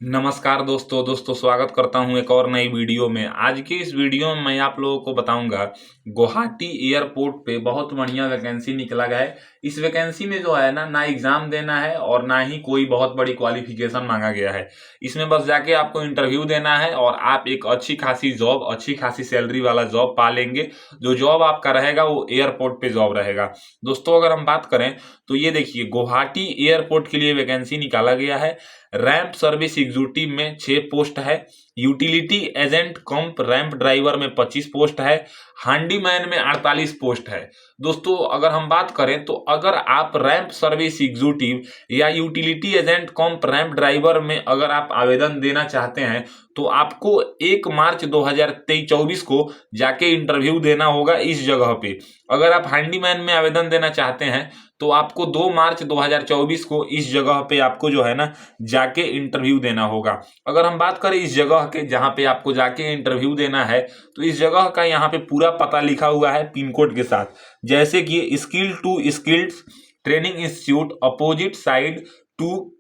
नमस्कार दोस्तों स्वागत करता हूं एक और नई वीडियो में। आज की इस वीडियो में मैं आप लोगों को बताऊंगा गुवाहाटी एयरपोर्ट पे बहुत बढ़िया वैकेंसी निकला गया है। इस वैकेंसी में जो है ना एग्जाम देना है और ना ही कोई बहुत बड़ी क्वालिफिकेशन मांगा गया है। इसमें बस जाके आपको इंटरव्यू देना है और आप एक अच्छी खासी जॉब, अच्छी खासी सैलरी वाला जॉब पा लेंगे। जो जॉब आपका रहेगा वो एयरपोर्ट पे जॉब रहेगा। दोस्तों अगर हम बात करें तो ये देखिए गुवाहाटी एयरपोर्ट के लिए वैकेंसी निकाला गया है। रैंप सर्विस एग्जीक्यूटिव में 6 पोस्ट है। यूटिलिटी एजेंट कम रैंप ड्राइवर में 25 पोस्ट है। हैंडीमैन में 48 पोस्ट है। दोस्तों अगर हम बात करें तो अगर आप रैंप सर्विस एग्जीक्यूटिव या यूटिलिटी एजेंट कम रैंप ड्राइवर में अगर आप आवेदन देना चाहते हैं तो आपको 1 मार्च 2024 को जाके इंटरव्यू देना होगा इस जगह पे। अगर आप हैंडीमैन में आवेदन देना चाहते हैं तो आपको 2 मार्च 2024 को इस जगह पे आपको जो है ना जाके इंटरव्यू देना होगा। अगर हम बात करें इस जगह के जहाँ पे आपको जाके इंटरव्यू देना है तो इस जगह का यहाँ पे पूरा पता लिखा हुआ है पिन कोड के साथ, जैसे कि skill to skills training institute opposite side to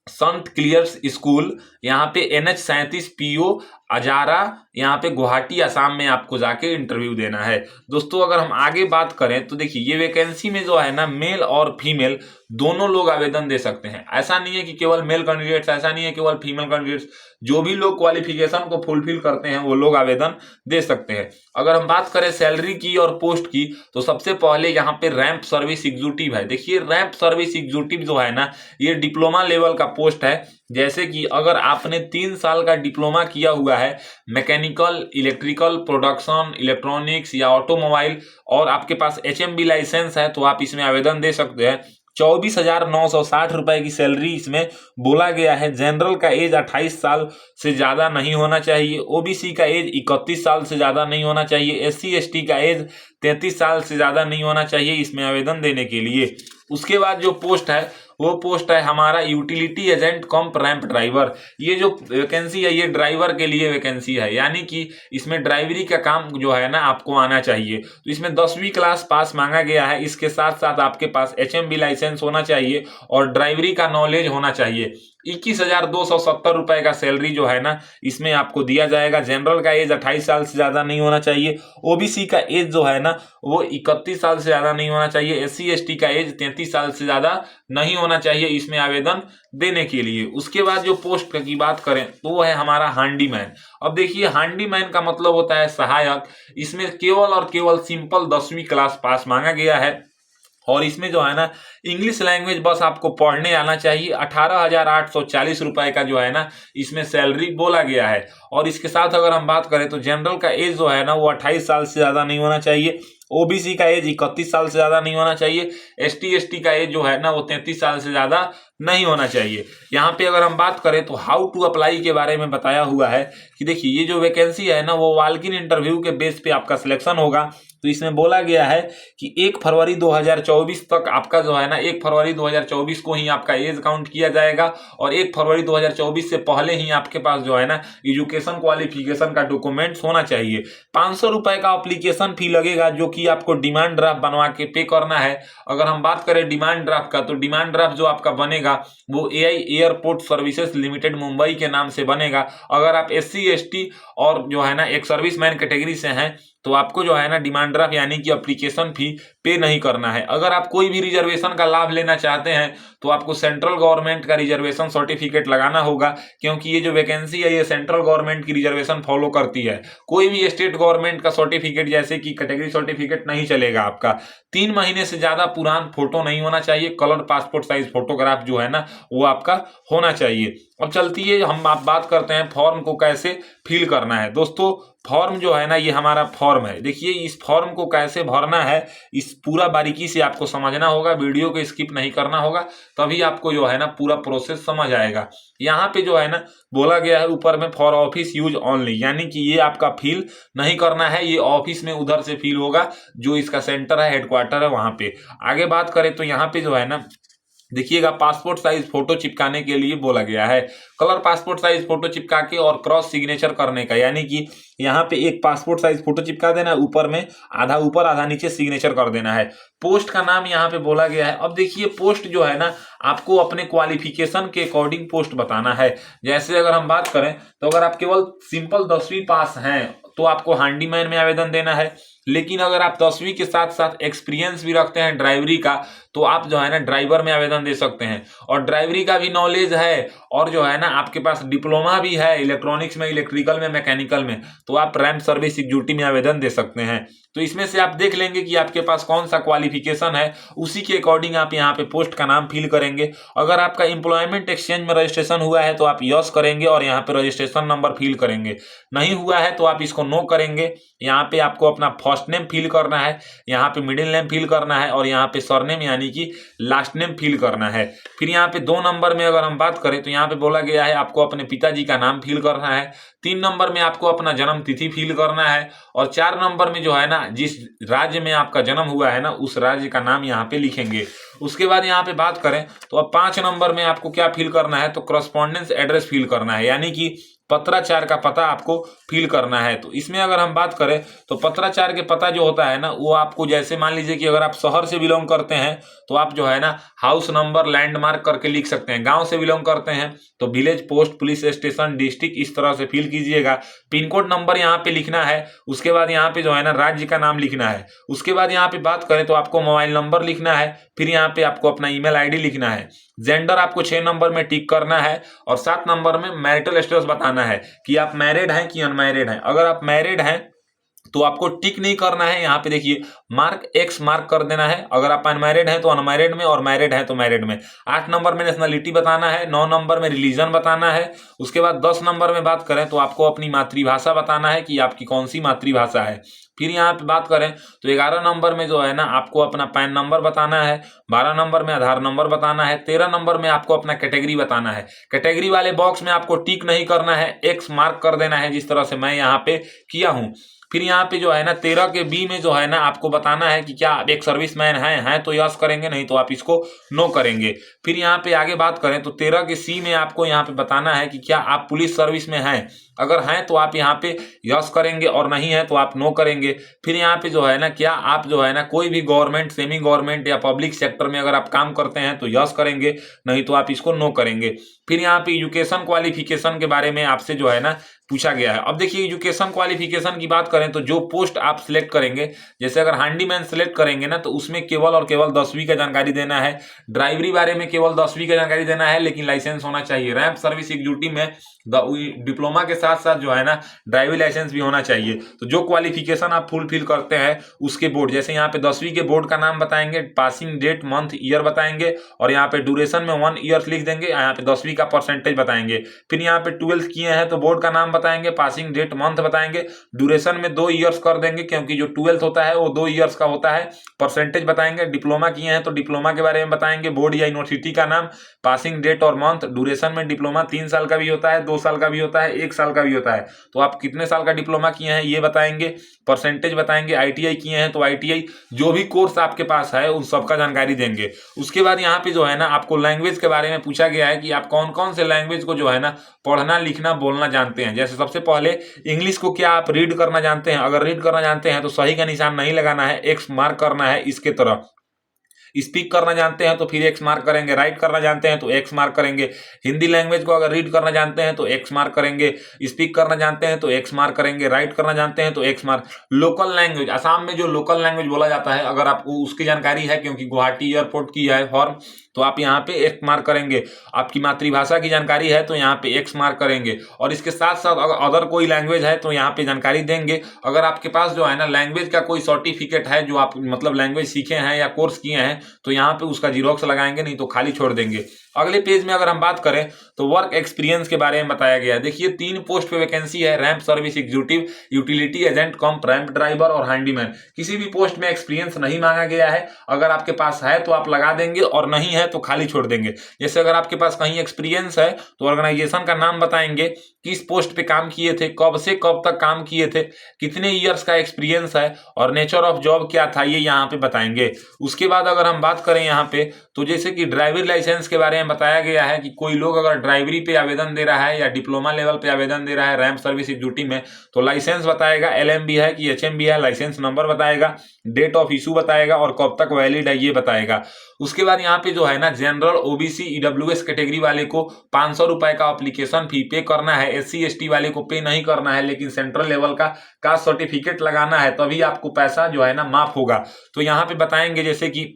Sant Clare's school, यहाँ पे NH 37 PO अजारा, यहाँ पे गुवाहाटी असम में आपको जाके इंटरव्यू देना है। दोस्तों अगर हम आगे बात करें तो देखिए ये वैकेंसी में जो है ना मेल और फीमेल दोनों लोग आवेदन दे सकते हैं। ऐसा नहीं है कि केवल मेल कैंडिडेट्स, ऐसा नहीं है केवल फीमेल कैंडिडेट्स, जो भी लोग क्वालिफिकेशन को फुलफिल करते हैं वो लोग आवेदन दे सकते हैं। अगर हम बात करें सैलरी की और पोस्ट की तो सबसे पहले यहाँ पे रैंप सर्विस एग्जीक्यूटिव है। देखिए रैंप सर्विस एग्जीक्यूटिव जो है ना ये डिप्लोमा लेवल का पोस्ट है। जैसे कि अगर आपने 3 साल का डिप्लोमा किया हुआ है मैकेनिकल, इलेक्ट्रिकल, प्रोडक्शन, इलेक्ट्रॉनिक्स या ऑटोमोबाइल और आपके पास HMB लाइसेंस है तो आप इसमें आवेदन दे सकते हैं। 24,960 रुपए की सैलरी इसमें बोला गया है। जनरल का एज 28 साल से ज्यादा नहीं होना चाहिए। OBC का एज 31 साल से ज्यादा नहीं होना चाहिए। SC ST का एज 33 साल से ज्यादा नहीं होना चाहिए इसमें आवेदन देने के लिए। उसके बाद जो पोस्ट है वो पोस्ट है हमारा यूटिलिटी एजेंट कम रैंप ड्राइवर। ये जो वैकेंसी है ये ड्राइवर के लिए वैकेंसी है, यानी कि इसमें ड्राइवरी का काम जो है ना आपको आना चाहिए। तो इसमें 10वीं क्लास पास मांगा गया है। इसके साथ साथ आपके पास HMB लाइसेंस होना चाहिए और ड्राइवरी का नॉलेज होना चाहिए। 21,270 रुपए का सैलरी जो है ना इसमें आपको दिया जाएगा। जनरल का एज 28 साल से ज्यादा नहीं होना चाहिए। OBC का एज जो है ना वो 31 साल से ज्यादा नहीं होना चाहिए। SC ST का एज 33 साल से ज्यादा नहीं होना चाहिए इसमें आवेदन देने के लिए। उसके बाद जो पोस्ट की बात करें तो वो है हमारा हैंडीमैन। अब देखिए हैंडीमैन का मतलब होता है सहायक। इसमें केवल और केवल सिंपल 10वीं क्लास पास मांगा गया है और इसमें जो है ना इंग्लिश लैंग्वेज बस आपको पढ़ने आना चाहिए। 18,840 रुपए का जो है ना इसमें सैलरी बोला गया है। और इसके साथ अगर हम बात करें तो जनरल का एज जो है ना वो 28 साल से ज्यादा नहीं होना चाहिए। OBC का एज 31 साल से ज्यादा नहीं होना चाहिए। ST ST का एज जो है ना वो 33 साल से ज्यादा नहीं होना चाहिए। यहाँ पे अगर हम बात करें तो हाउ टू अप्लाई के बारे में बताया हुआ है कि देखिए ये जो वैकेंसी है ना वो वॉक इन इंटरव्यू के बेस पे आपका सिलेक्शन होगा। तो इसमें बोला गया है कि 1 फरवरी 2024 तक आपका जो है ना 1 फरवरी 2024 को ही आपका एज काउंट किया जाएगा और 1 फरवरी 2024 से पहले ही आपके पास जो है ना एजुकेशन क्वालिफिकेशन का डॉक्यूमेंट्स होना चाहिए। 500 रुपए का एप्लीकेशन फी लगेगा जो कि आपको डिमांड ड्राफ्ट बनवा के पे करना है। अगर हम बात करें डिमांड ड्राफ्ट का तो डिमांड ड्राफ्ट जो आपका बनेगा वो AI airport services limited Mumbai के नाम से बनेगा। अगर आप SC ST और जो है ना एक सर्विसमैन कैटेगरी से हैं तो आपको जो है ना डिमांड ड्राफ्ट यानी कि एप्लीकेशन फी पे नहीं करना है। अगर आप कोई भी रिजर्वेशन का लाभ लेना चाहते हैं तो आपको सेंट्रल गवर्नमेंट का रिजर्वेशन सर्टिफिकेट लगाना होगा, क्योंकि ये जो वैकेंसी है ये सेंट्रल गवर्नमेंट की रिजर्वेशन फॉलो करती है। कोई भी स्टेट गवर्नमेंट का सर्टिफिकेट जैसे कि कैटेगरी सर्टिफिकेट नहीं चलेगा आपका। 3 महीने से ज्यादा पुरान फोटो नहीं होना चाहिए। कलर पासपोर्ट साइज फोटोग्राफ जो है ना वो आपका होना चाहिए। अब चलती है हम आप बात करते हैं फॉर्म को कैसे फिल करना है। दोस्तों फॉर्म जो है ना ये हमारा फॉर्म है। देखिए इस फॉर्म को कैसे भरना है इस पूरा बारीकी से आपको समझना होगा, वीडियो को स्किप नहीं करना होगा, तभी आपको जो है ना पूरा प्रोसेस समझ आएगा। यहाँ पे जो है ना बोला गया है ऊपर में फॉर ऑफिस यूज ओनली, यानी कि ये आपका फिल नहीं करना है, ये ऑफिस में उधर से फिल होगा जो इसका सेंटर है, हेडक्वार्टर है वहां पे। आगे बात करें तो यहाँ पे जो है ना देखिएगा पासपोर्ट साइज फोटो चिपकाने के लिए बोला गया है। कलर पासपोर्ट साइज फोटो चिपका के और क्रॉस सिग्नेचर करने का, यानी कि यहाँ पे एक पासपोर्ट साइज फोटो चिपका देना है, ऊपर में आधा ऊपर आधा नीचे सिग्नेचर कर देना है। पोस्ट का नाम यहाँ पे बोला गया है। अब देखिए पोस्ट जो है ना आपको अपने क्वालिफिकेशन के अकॉर्डिंग पोस्ट बताना है। जैसे अगर हम बात करें तो अगर आप केवल सिंपल 10वीं पास हैं तो आपको हैंडीमैन में आवेदन देना है। लेकिन अगर आप 10वीं के साथ साथ एक्सपीरियंस भी रखते हैं ड्राइवरी का तो आप जो है ना ड्राइवर में आवेदन दे सकते हैं। और ड्राइवरी का भी नॉलेज है और जो है ना आपके पास डिप्लोमा भी है इलेक्ट्रॉनिक्स में, इलेक्ट्रिकल में, मैकेनिकल में, तो आप रैंप सर्विस एग्जीक्यूटिव में आवेदन दे सकते हैं। तो इसमें से आप देख लेंगे कि आपके पास कौन सा क्वालिफिकेशन है, उसी के अकॉर्डिंग आप यहाँ पे पोस्ट का नाम फिल करेंगे। अगर आपका एम्प्लॉयमेंट एक्सचेंज में रजिस्ट्रेशन हुआ है तो आप यस करेंगे और यहाँ पे रजिस्ट्रेशन नंबर फिल करेंगे। नहीं हुआ है तो आप इसको नो करेंगे। यहाँ पे आपको अपना फर्स्ट नेम फिल करना है, यहाँ पे मिडिल नेम फिल करना है और यहाँ पे सरनेम यानी कि लास्ट नेम फिल करना है। फिर यहाँ पे 2 नंबर में अगर हम बात करें तो यहाँ पे बोला गया है आपको अपने पिताजी का नाम फिल करना है। 3 नंबर में आपको अपना जन्म तिथि फिल करना है और 4 नंबर में जो है ना जिस राज्य में आपका जन्म हुआ है ना उस राज्य का नाम यहाँ पे लिखेंगे। उसके बाद यहाँ पे बात करें तो अब 5 नंबर में आपको क्या फिल करना है, तो करस्पॉन्डेंस एड्रेस फिल करना है, यानी कि पत्राचार का पता आपको फिल करना है। तो इसमें अगर हम बात करें तो पत्राचार के पता जो होता है ना वो आपको, जैसे मान लीजिए कि अगर आप शहर से बिलोंग करते हैं तो आप जो है ना हाउस नंबर लैंडमार्क करके लिख सकते हैं। गांव से बिलोंग करते हैं तो village, post, police station, district, इस तरह से फिल कीजिएगा। पिन कोड नंबर यहाँ पे लिखना है। उसके बाद यहाँ पे जो है ना राज्य का नाम लिखना है। उसके बाद यहाँ पे बात करें तो आपको मोबाइल नंबर लिखना है। फिर यहाँ पे आपको अपना ईमेल आईडी लिखना है। जेंडर आपको 6 नंबर में टिक करना है और 7 नंबर में मैरिटल स्टेटस बताना है कि आप मैरिड हैं कि अनमैरिड हैं। अगर आप मैरिड हैं तो आपको टिक नहीं करना है, यहाँ पे देखिए मार्क एक्स मार्क कर देना है। अगर आप अनमैरिड हैं तो अनमैरिड में और मैरिड हैं तो मैरिड में। 8 नंबर में नेशनलिटी बताना है। 9 नंबर में रिलीजन बताना है। उसके बाद 10 नंबर में बात करें तो आपको अपनी मातृभाषा बताना है कि आपकी कौन सी मातृभाषा है। फिर यहाँ पे बात करें तो 11 नंबर में जो है ना आपको अपना पैन नंबर बताना है। 12 नंबर में आधार नंबर बताना है। 13 नंबर में आपको अपना कैटेगरी बताना है। कैटेगरी वाले बॉक्स में आपको टिक नहीं करना है, एक्स मार्क कर देना है, जिस तरह से मैं यहाँ पे किया हूँ। फिर यहाँ पे जो है ना 13 के बी में जो है ना आपको बताना है कि क्या आप एक सर्विसमैन हैं तो यस करेंगे, नहीं तो आप इसको नो करेंगे। फिर यहाँ पे आगे बात करें तो 13 के सी में आपको यहाँ पे बताना है कि क्या आप पुलिस सर्विस में हैं। अगर हैं तो आप यहाँ पे यस करेंगे और नहीं है तो आप नो करेंगे। फिर यहाँ पे जो है ना क्या आप जो है ना कोई भी गवर्नमेंट, सेमी गवर्नमेंट या पब्लिक सेक्टर में अगर आप काम करते हैं तो यस करेंगे, नहीं तो आप इसको नो करेंगे। फिर यहाँ पे एजुकेशन क्वालिफिकेशन के बारे में आपसे जो है ना पूछा गया है। अब देखिए एजुकेशन क्वालिफिकेशन की बात करें तो जो पोस्ट आप सिलेक्ट करेंगे, जैसे अगर हैंडीमैन सिलेक्ट करेंगे ना तो उसमें केवल और केवल 10वीं का जानकारी देना है। ड्राइवरी बारे में केवल 10वीं का जानकारी देना है, लेकिन लाइसेंस होना चाहिए। रैंप सर्विस एग्जीक्यूटिव में डिप्लोमा के साथ साथ जो है ना ड्राइविंग लाइसेंस भी होना चाहिए। तो जो क्वालिफिकेशन आप फुलफिल करते हैं उसके बोर्ड, जैसे यहाँ पे 10वीं के बोर्ड का नाम बताएंगे, पासिंग डेट, मंथ, ईयर बताएंगे और यहाँ पे ड्यूरेशन में 1 ईयर लिख देंगे। यहाँ पे 10वीं का परसेंटेज बताएंगे। फिर यहाँ पे 12th किए हैं तो बोर्ड का नाम बताएंगे, पासिंग डेट, मंथ बताएंगे, ड्यूरेशन में 2 ईयर्स कर देंगे क्योंकि जो 12th होता है वो 2 ईयर्स का होता है। परसेंटेज बताएंगे। डिप्लोमा किए हैं तो डिप्लोमा के बारे में बताएंगे, बोर्ड या यूनिवर्सिटी का नाम, पासिंग डेट और मंथ। ड्यूरेशन में डिप्लोमा 3 साल का भी होता है, 2 साल का भी होता है, 1 साल का भी होता है। तो आप कितने साल का डिप्लोमा किए हैं ये बताएंगे, परसेंटेज बताएंगे। आईटीआई किए हैं तो आईटीआई, जो भी कोर्स आपके पास है उन सबका जानकारी देंगे। उसके बाद यहाँ पे जो है ना आपको लैंग्वेज के बारे में पूछा गया है कि आप कौन कौन से लैंग्वेज को जो है ना पढ़ना, लिखना, बोलना जानते हैं। जैसे सबसे पहले इंग्लिश को क्या आप रीड करना जानते हैं। अगर रीड करना जानते हैं तो सही का निशान नहीं लगाना है, एक्स मार्क करना है इसके तरह। स्पीक करना जानते हैं तो फिर एक्स मार्क करेंगे। राइट करना जानते हैं तो एक्स मार्क करेंगे। हिंदी लैंग्वेज को अगर रीड करना जानते हैं तो एक्स मार्क करेंगे। स्पीक करना जानते हैं तो एक्स मार्क करेंगे। राइट करना जानते हैं तो x mark. Local language, Assam में जो लोकल लैंग्वेज बोला जाता है, अगर आपको उसकी जानकारी है क्योंकि गुवाहाटी एयरपोर्ट की है फॉर्म, तो आप यहाँ पे एक्स मार्क करेंगे। आपकी मातृभाषा की जानकारी है तो यहाँ पे एक्स मार्क करेंगे। और इसके साथ साथ अगर अदर कोई लैंग्वेज है तो यहाँ पे जानकारी देंगे। अगर आपके पास जो है ना लैंग्वेज का कोई सर्टिफिकेट है जो आप मतलब लैंग्वेज सीखे हैं या कोर्स किए हैं तो यहाँ पे उसका जीरोक्स लगाएंगे, नहीं तो खाली छोड़ देंगे। अगले पेज में अगर हम बात करें तो वर्क एक्सपीरियंस के बारे में बताया गया है। देखिए 3 पोस्ट पे वैकेंसी है, ramp service executive, utility agent कम रैंप ड्राइवर और हैंडीमैन। किसी भी पोस्ट में एक्सपीरियंस नहीं मांगा गया है। अगर आपके पास है तो आप लगा देंगे और नहीं है तो खाली छोड़ देंगे। जैसे अगर आपके पास कहीं एक्सपीरियंस है तो ऑर्गेनाइजेशन का नाम बताएंगे, किस पोस्ट पे काम किए थे, कब से कब तक काम किए थे, कितने ईयर्स का एक्सपीरियंस है और नेचर ऑफ जॉब क्या था, ये यहाँ पे बताएंगे। उसके बाद अगर हम बात करें यहाँ पे तो जैसे कि ड्राइविंग लाइसेंस के बारे में बताया गया है कि कोई लोग अगर ड्राइवरी पे आवेदन दे रहा है या डिप्लोमा लेवल पे आवेदन दे रहा है रैंप सर्विस एग्जीक्यूटिव में, तो लाइसेंस बताएगा, LMB है कि HMB है, लाइसेंस नंबर बताएगा, डेट ऑफ इशू बताएगा और कब तक वैलिड है ये बताएगा। उसके बाद यहाँ पे जो है ना जनरल OBC EWS कैटेगरी वाले को 500 रुपए का एप्लीकेशन फी पे करना है, SC ST वाले को पे नहीं करना है, लेकिन सेंट्रल लेवल का कास्ट सर्टिफिकेट लगाना है तभी आपको पैसा जो है ना माफ होगा। तो यहाँ पे बताएंगे जैसे कि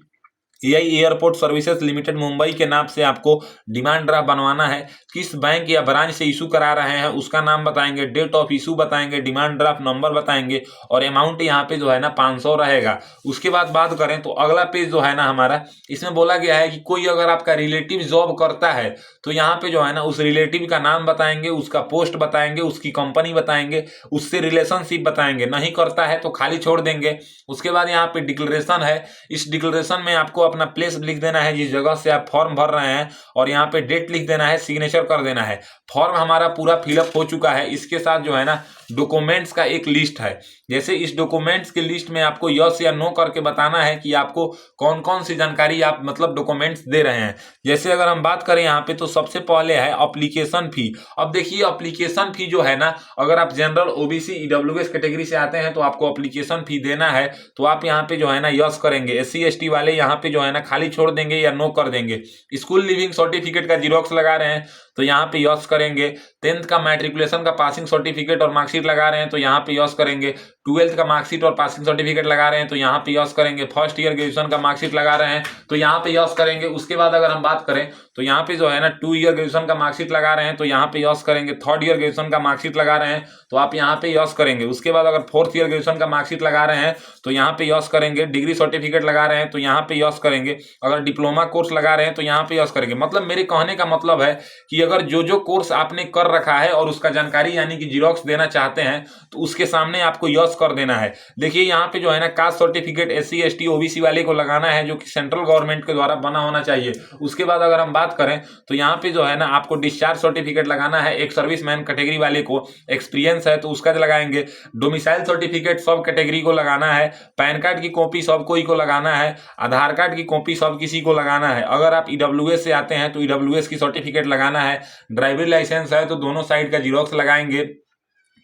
AI airport services limited Mumbai के नाम से आपको डिमांड ड्राफ्ट बनवाना है, किस बैंक या ब्रांच से इशू करा रहे हैं उसका नाम बताएंगे, डेट ऑफ इशू बताएंगे, डिमांड ड्राफ्ट नंबर बताएंगे और अमाउंट यहाँ पे जो है ना 500 रहेगा। उसके बाद बात करें तो अगला पेज जो है ना हमारा, इसमें बोला गया है कि कोई अगर आपका रिलेटिव जॉब करता है तो यहाँ पे जो है ना उस रिलेटिव का नाम बताएंगे, उसका पोस्ट बताएंगे, उसकी कंपनी बताएंगे, उससे रिलेशनशिप बताएंगे, नहीं करता है तो खाली छोड़ देंगे। उसके बाद यहाँ पे डिक्लेरेशन है, इस डिक्लेरेशन में आपको अपना प्लेस लिख देना है जिस जगह से आप फॉर्म भर रहे हैं और यहाँ पे डेट लिख देना है, सिग्नेचर कर देना है। फॉर्म हमारा पूरा फिलअप हो चुका है। इसके साथ जो है ना डॉक्यूमेंट्स का एक लिस्ट है, जैसे इस डॉक्यूमेंट्स के लिस्ट में आपको यस या नो करके बताना है कि आपको कौन कौन सी जानकारी आप मतलब डॉक्यूमेंट्स दे रहे हैं। जैसे अगर हम बात करें यहाँ पे तो सबसे पहले है एप्लीकेशन फी। अब देखिए एप्लीकेशन फी जो है ना, अगर आप जनरल OBC EWS कैटेगरी से आते हैं तो आपको एप्लीकेशन फी देना है, तो आप यहाँ पे जो है ना यस करेंगे। SC ST वाले यहाँ पे जो है ना खाली छोड़ देंगे या नो कर देंगे। स्कूल लिविंग सर्टिफिकेट का जीरोक्स लगा रहे हैं तो यहाँ पे यस करेंगे। 10th का मैट्रिकुलेशन का पासिंग सर्टिफिकेट और मार्कशीट लगा रहे हैं तो यहाँ पे यस करेंगे। 12th का मार्कशीट और पासिंग सर्टिफिकेट लगा रहे हैं तो यहाँ पे यस करेंगे। फर्स्ट ईयर ग्रेजुएशन का मार्कशीट लगा रहे हैं तो यहाँ पे यस करेंगे। उसके बाद अगर हम बात करें तो यहाँ पे जो है ना 2 ईयर ग्रेजुएशन का मार्कशीट लगा रहे हैं तो यहाँ पे यस करेंगे। 3rd ईयर ग्रेजुएशन का मार्कशीट लगा रहे हैं तो आप यहाँ पे यस करेंगे। उसके बाद अगर 4th ईयर ग्रेजुएशन का मार्कशीट लगा रहे हैं तो यहाँ पे यस करेंगे। डिग्री सर्टिफिकेट लगा रहे हैं तो यहाँ पे यस करेंगे। अगर डिप्लोमा कोर्स लगा रहे हैं तो यहाँ पे यस करेंगे। मतलब मेरे कहने का मतलब है कि अगर जो कोर्स आपने कर रखा है और उसका जानकारी यानी कि जीरोक्स देना चाहते हैं तो उसके सामने आपको यस कर देना है। देखिए यहाँ पे जो है ना caste certificate SC ST OBC वाले को लगाना है जो कि सेंट्रल गवर्नमेंट के द्वारा बना होना चाहिए। उसके बाद अगर हम बात करें तो यहाँ पे जो है ना आपको डिस्चार्ज सर्टिफिकेट लगाना है। एक सर्विसमैन कैटेगरी वाले को एक्सपीरियंस है तो उसका लगाएंगे। डोमिसाइल सर्टिफिकेट सब कैटेगरी को लगाना है। पैन कार्ड की कॉपी सब कोई को लगाना है। आधार कार्ड की कॉपी सब किसी को लगाना है। अगर आप EWS से आते हैं तो EWS की सर्टिफिकेट लगाना है। ड्राइविंग लाइसेंस है तो दोनों साइड का जीरोक्स लगाएंगे।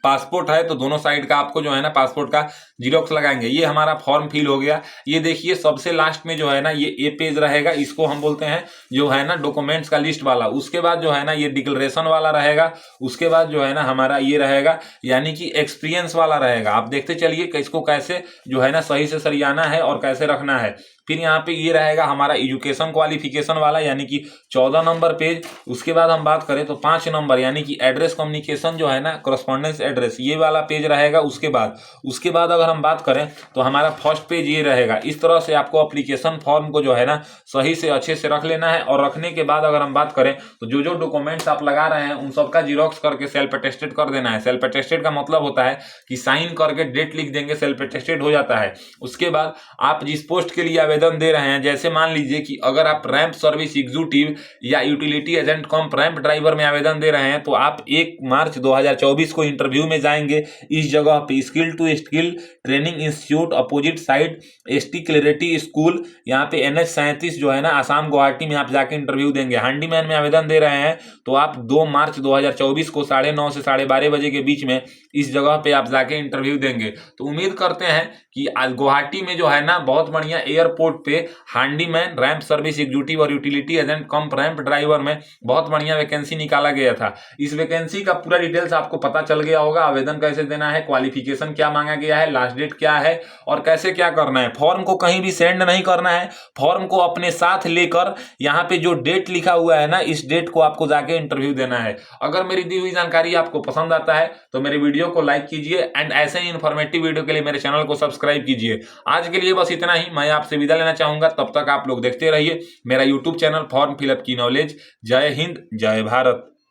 पासपोर्ट है तो दोनों साइड का आपको जो है ना पासपोर्ट का जीरोक्स लगाएंगे। ये हमारा फॉर्म फिल हो गया। ये देखिए सबसे लास्ट में जो है ना ये पेज रहेगा, इसको हम बोलते हैं जो है ना डॉक्यूमेंट्स का लिस्ट वाला। उसके बाद जो है ना ये डिक्लेरेशन वाला रहेगा। उसके बाद जो है ना हमारा ये रहेगा यानी कि एक्सपीरियंस वाला रहेगा। आप देखते चलिए कि इसको कैसे जो है ना सही से सरियाना है और कैसे रखना है। फिर यहाँ पे ये रहेगा हमारा एजुकेशन क्वालिफिकेशन वाला यानी कि 14 नंबर पेज। उसके बाद हम बात करें तो 5 नंबर यानी कि एड्रेस कम्युनिकेशन जो है ना करस्पॉन्डेंस एड्रेस, ये वाला पेज रहेगा। उसके बाद अगर हम बात करें तो हमारा फर्स्ट पेज ये रहेगा। इस तरह से आपको एप्लीकेशन फॉर्म को जो है ना सही से अच्छे से रख लेना है। और रखने के बाद अगर हम बात करें तो जो डॉक्यूमेंट्स आप लगा रहे हैं उन सबका जीरोक्स करके सेल्फ अटेस्टेड कर देना है। सेल्फ अटेस्टेड का मतलब होता है कि साइन करके डेट लिख देंगे, सेल्फ अटेस्टेड हो जाता है। उसके बाद आप जिस पोस्ट के लिए आवेदन दे रहे हैं, जैसे मान लीजिए कि अगर आप रैंप सर्विस एग्जीक्यूटिव या यूटिलिटी एजेंट कम रैंप ड्राइवर में आवेदन दे रहे हैं तो आप 1 मार्च 2024 को इंटरव्यू में जाएंगे। इस जगह पे skill to skill training institute opposite side ST clarity school, यहाँ पे NH 37 जो है ना आसाम गुवाहाटी में आप जाके इंटरव्यू देंगे। हैंडीमैन में आवेदन दे रहे हैं तो आप 2 मार्च 2024 को 9:30 से 12:30 बजे के बीच में इस जगह पे आप जाके इंटरव्यू देंगे। तो उम्मीद करते हैं कि आज गुवाहाटी में जो है ना बहुत बढ़िया एयरपोर्ट पे हैंडीमैन, रैंप सर्विस एग्जीक्यूटिव और यूटिलिटी एजेंट कम रैंप ड्राइवर में बहुत बढ़िया वैकेंसी निकाला गया था। इस वैकेंसी का पूरा डिटेल्स आपको पता चल गया होगा। आवेदन कैसे देना है, क्वालिफिकेशन क्या मांगा गया है, लास्ट डेट क्या है और कैसे क्या करना है। फॉर्म को कहीं भी सेंड नहीं करना है। फॉर्म को अपने साथ लेकर यहाँ पे जो डेट लिखा हुआ है ना, इस डेट को आपको जाके इंटरव्यू देना है। अगर मेरी दी हुई जानकारी आपको पसंद आता है तो मेरे वीडियो को लाइक कीजिए एंड ऐसे ही इन्फॉर्मेटिव वीडियो के लिए मेरे चैनल को सब्सक्राइब कीजिए। आज के लिए बस इतना ही। मैं आपसे विदा लेना चाहूंगा। तब तक आप लोग देखते रहिए मेरा यूट्यूब चैनल फॉर्म फिलअप की नॉलेज। जय हिंद, जय भारत।